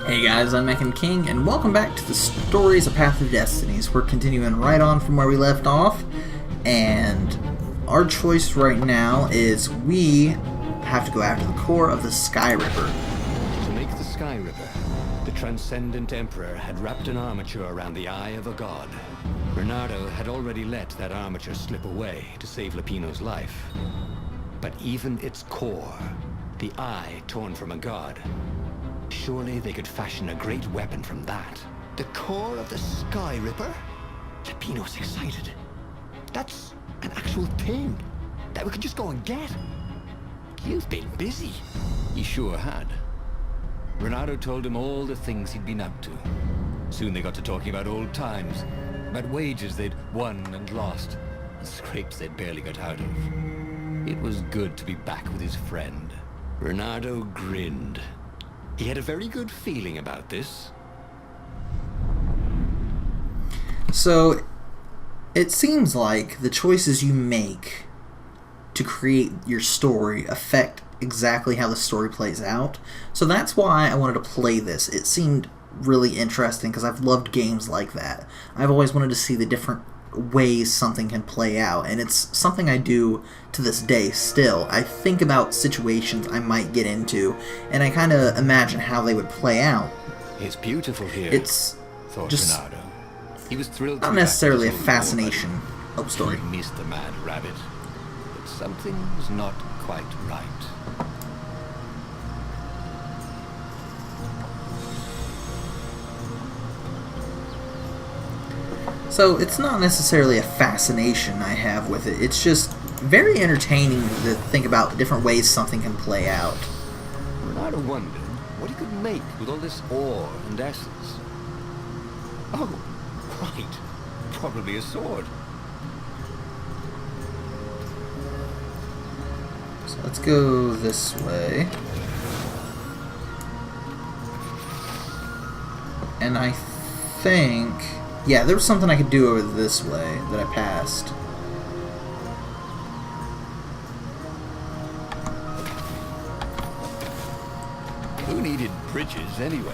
Hey guys, I'm MechanKing, and welcome back to the Stories of Path of Destinies. We're continuing right on from where we left off, and our choice right now is we have to go after the core of the Sky Ripper. To make the Sky Ripper, the Transcendent Emperor had wrapped an armature around the eye of a god. Bernardo had already let that armature slip away to save Lupino's life. But even its core, the eye torn from a god, surely they could fashion a great weapon from that. The core of the Sky Ripper? Lupino's excited. That's an actual thing that we can just go and get. You've been busy. He sure had. Bernardo told him all the things he'd been up to. Soon they got to talking about old times, about wages they'd won and lost, and scrapes they'd barely got out of. It was good to be back with his friend. Bernardo grinned. He had a very good feeling about this. So, it seems like the choices you make to create your story affect exactly how the story plays out. So that's why I wanted to play this. It seemed really interesting because I've loved games like that. I've always wanted to see the different ways something can play out, and it's something I do to this day still. I think about situations I might get into, and I kind of imagine how they would play out. It's beautiful here, It's thought just Bernardo. He was thrilled not to necessarily a be back with his old fascination war, of story. He missed the mad rabbit, but something was not quite right. So it's not necessarily a fascination I have with it. It's just very entertaining to think about different ways something can play out. Bernardo wondered what he could make with all this ore and essence. Oh, right. Probably a sword. So let's go this way. And I think... yeah, there was something I could do over this way that I passed. Who needed bridges anyway?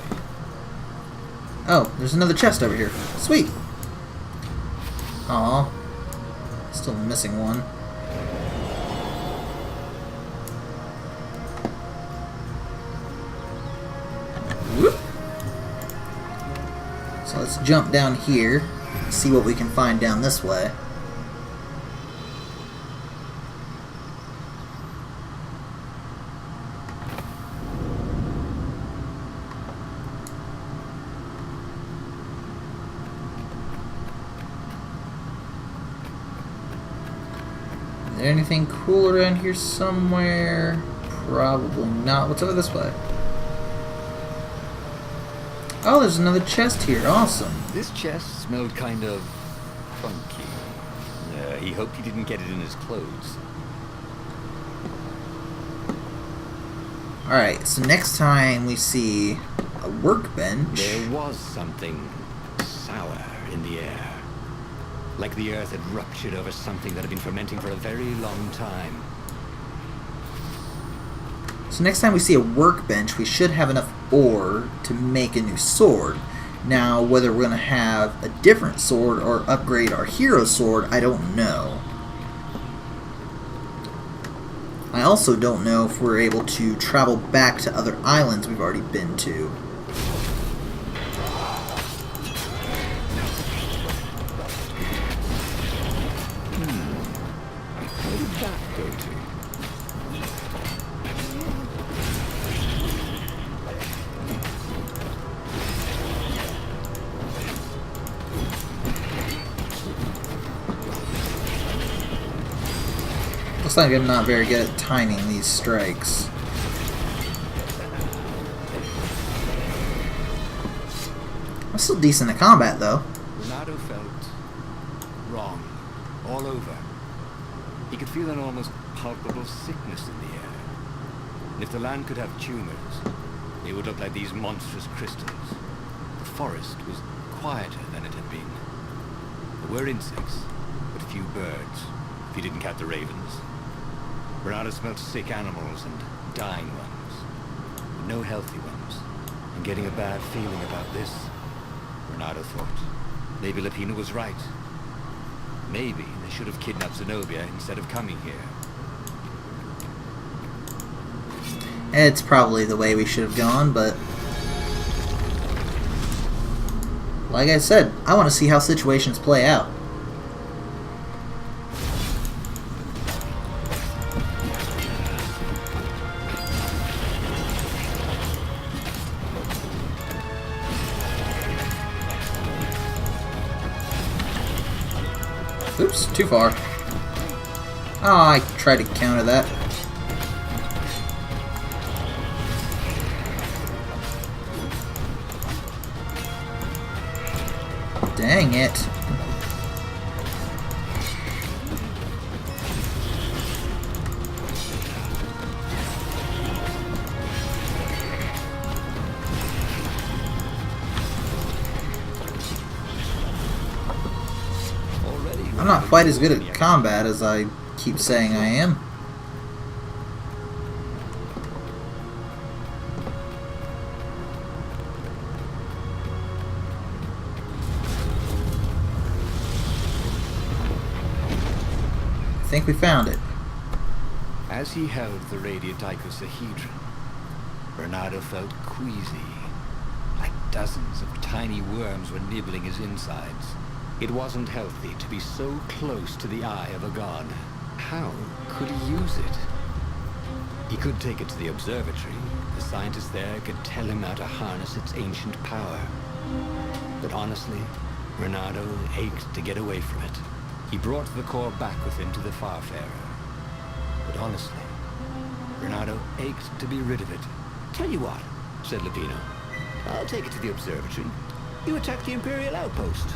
Oh, there's another chest over here. Sweet! Aw. Still missing one. Whoop! So let's jump down here, see what we can find down this way. Is there anything cool around here somewhere? Probably not. What's over this way? Oh, there's another chest here. Awesome. This chest smelled kind of funky. He hoped he didn't get it in his clothes. Alright, so next time we see a workbench... There was something sour in the air. Like the earth had ruptured over something that had been fermenting for a very long time. So next time we see a workbench, we should have enough ore to make a new sword. Now, whether we're going to have a different sword or upgrade our hero sword, I don't know. I also don't know if we're able to travel back to other islands we've already been to. Where did that go to? Looks like I'm not very good at timing these strikes. I'm still decent at combat, though. Bernardo felt wrong all over. He could feel an almost palpable sickness in the air. And if the land could have tumors, they would look like these monstrous crystals. The forest was quieter than it had been. There were insects, but few birds, if you didn't count the ravens. Bernardo smelled sick animals and dying ones, but no healthy ones. I'm getting a bad feeling about this. Renato thought. Maybe Lupino was right. Maybe they should have kidnapped Zenobia instead of coming here. It's probably the way we should have gone, but like I said, I want to see how situations play out. Oops, too far. Oh, I tried to counter that. Dang it. I'm not quite as good at combat as I keep saying I am. I think we found it. As he held the radiant icosahedron, Renato felt queasy, like dozens of tiny worms were nibbling his insides. It wasn't healthy to be so close to the eye of a god. How could he use it? He could take it to the observatory. The scientists there could tell him how to harness its ancient power. But honestly, Renato ached to get away from it. He brought the core back with him to the Farfarer. But honestly, Renato ached to be rid of it. Tell you what, said Lupino. I'll take it to the observatory. You attack the Imperial outpost.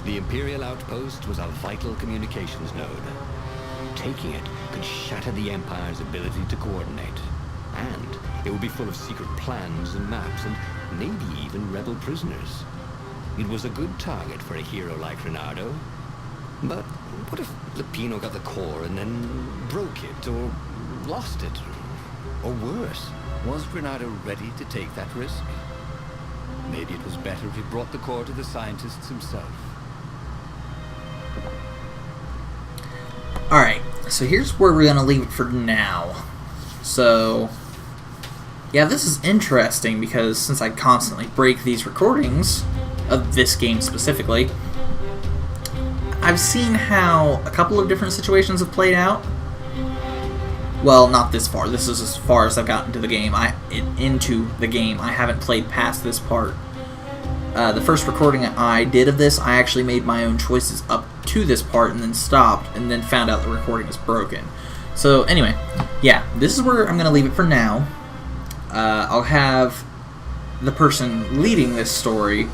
The Imperial outpost was a vital communications node. Taking it could shatter the Empire's ability to coordinate. And it would be full of secret plans and maps, and maybe even rebel prisoners. It was a good target for a hero like Renato. But what if Lupino got the core and then broke it, or lost it? Or worse, was Renato ready to take that risk? Maybe it was better if he brought the core to the scientists himself. Alright, so here's where we're going to leave it for now. So, yeah, this is interesting because since I constantly break these recordings of this game specifically, I've seen how a couple of different situations have played out. Well, not this far. This is as far as I've gotten to the game. Into the game. I haven't played past this part. The first recording I did of this, I actually made my own choices up to this part and then stopped and then found out the recording was broken. So anyway, yeah, this is where I'm going to leave it for now. I'll have the person leading this story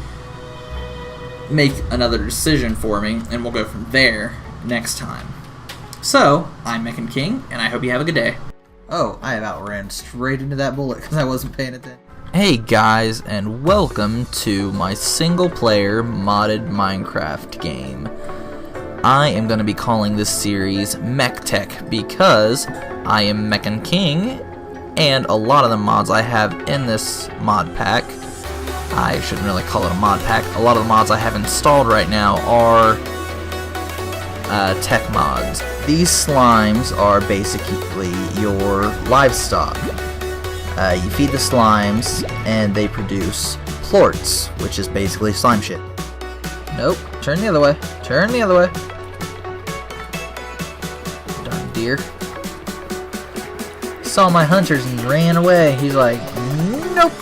make another decision for me, and we'll go from there next time. So, I'm MechanKing, and I hope you have a good day. Oh, I about ran straight into that bullet because I wasn't paying attention. Hey guys, and welcome to my single-player modded Minecraft game. I am going to be calling this series MechTech because I am MechanKing, and a lot of the mods I have in this mod pack, I shouldn't really call it a mod pack, a lot of the mods I have installed right now are tech mods. These slimes are basically your livestock. You feed the slimes, and they produce plorts, which is basically slime shit. Nope, turn the other way. Turn the other way. Darn deer. Saw my hunters and ran away. He's like, nope.